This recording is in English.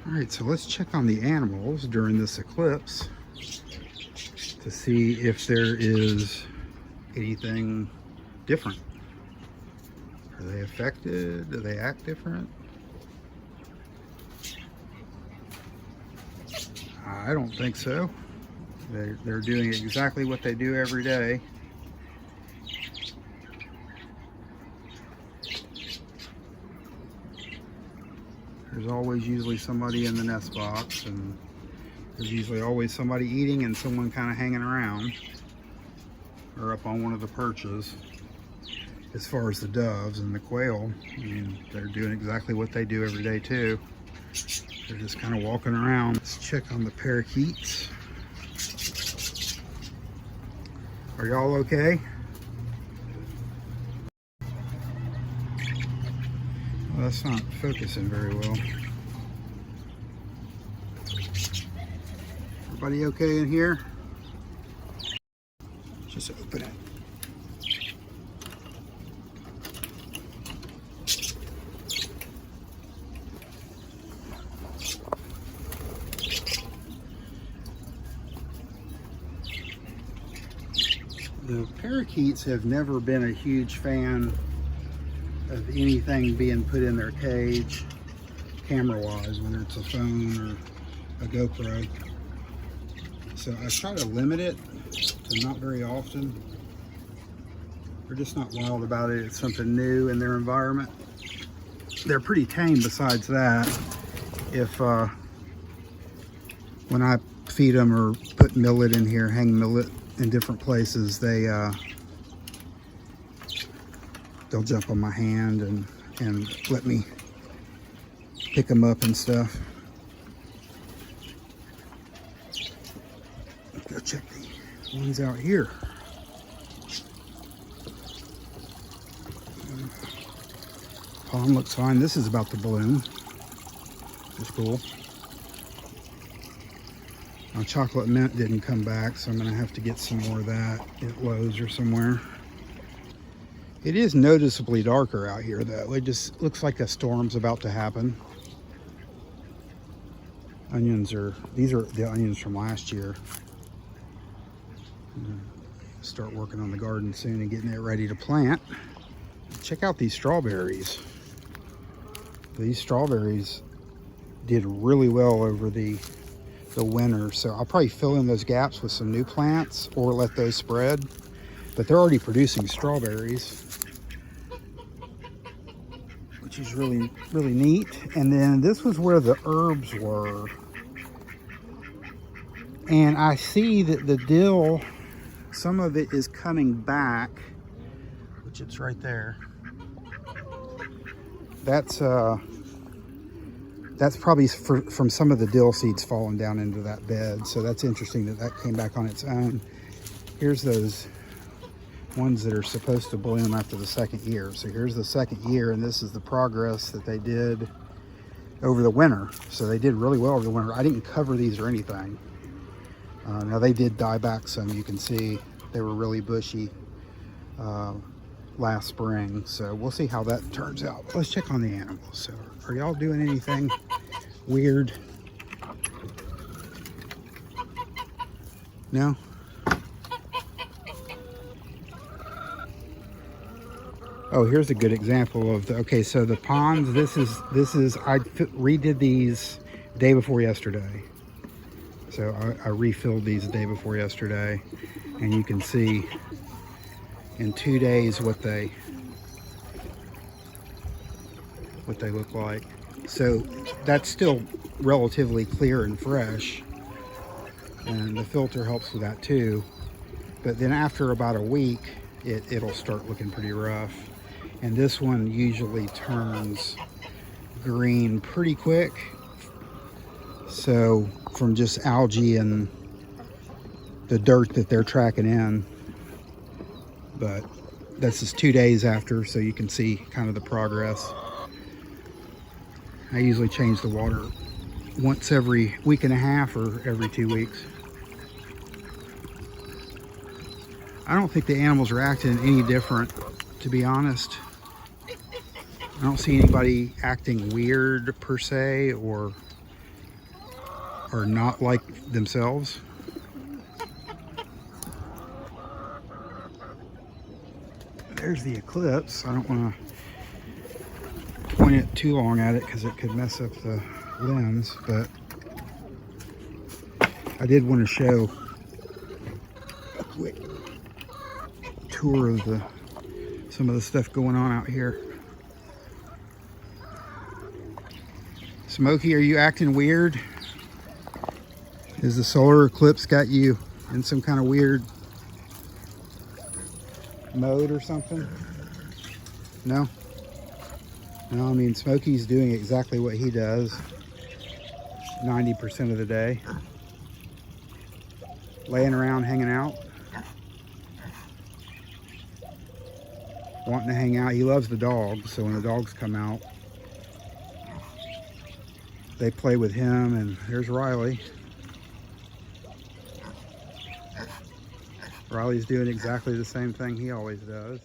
All right, so let's check on the animals during this eclipse to see if there is anything different. Are they affected? Do they act different? I don't think so. They're doing exactly what they do every day. There's always usually somebody in the nest box, and there's usually always somebody eating and someone kind of hanging around or up on one of the perches. As far as the doves and the quail, I mean, they're doing exactly what they do every day too. They're just kind of walking around. Let's check on the parakeets. Are y'all okay? Well, that's not focusing very well. Everybody okay in here? Just open it. The parakeets have never been a huge fan of anything being put in their cage, camera-wise, whether it's a phone or a GoPro. So I try to limit it to not very often. They're just not wild about it. It's something new in their environment. They're pretty tame besides that. If when I feed them or put millet in here, hang millet in different places, they'll jump on my hand and let me pick them up and stuff. Let's go check the ones out here. Pond looks fine. This is about to bloom. It's cool. My chocolate mint didn't come back, so I'm going to have to get some more of that at Lowe's or somewhere. It is noticeably darker out here, though. It just looks like a storm's about to happen. These are the onions from last year. Start working on the garden soon and getting it ready to plant. Check out these strawberries. These strawberries did really well over the winter, so I'll probably fill in those gaps with some new plants or let those spread. But they're already producing strawberries, which is really, really neat. And then this was where the herbs were. And I see that the dill, some of it is coming back, which it's right there. That's probably from some of the dill seeds falling down into that bed. So that's interesting that that came back on its own. Here's those ones that are supposed to bloom after the second year. So here's the second year, and this is the progress that they did over the winter. So they did really well over the winter. I didn't cover these or anything. Now they did die back some. You can see they were really bushy last spring. So we'll see how that turns out. Let's check on the animals. So are y'all doing anything weird? No? Oh, here's a good example of the, okay, so the ponds, this is I redid these day before yesterday. So I refilled these the day before yesterday, and you can see in 2 days what they look like. So that's still relatively clear and fresh, and the filter helps with that too. But then after about a week, it'll start looking pretty rough. And this one usually turns green pretty quick. So from just algae and the dirt that they're tracking in. But this is 2 days after, so you can see kind of the progress. I usually change the water once every week and a half or every 2 weeks. I don't think the animals are acting any different, to be honest. I don't see anybody acting weird per se, or are not like themselves. There's the eclipse. I don't want to point it too long at it because it could mess up the lens, but I did want to show a quick tour of some of the stuff going on out here. Smokey, are you acting weird? Has the solar eclipse got you in some kind of weird mode or something? No? No, I mean, Smokey's doing exactly what he does 90% of the day. Laying around, hanging out. Wanting to hang out. He loves the dogs, so when the dogs come out, they play with him. And there's Riley. Riley's doing exactly the same thing he always does.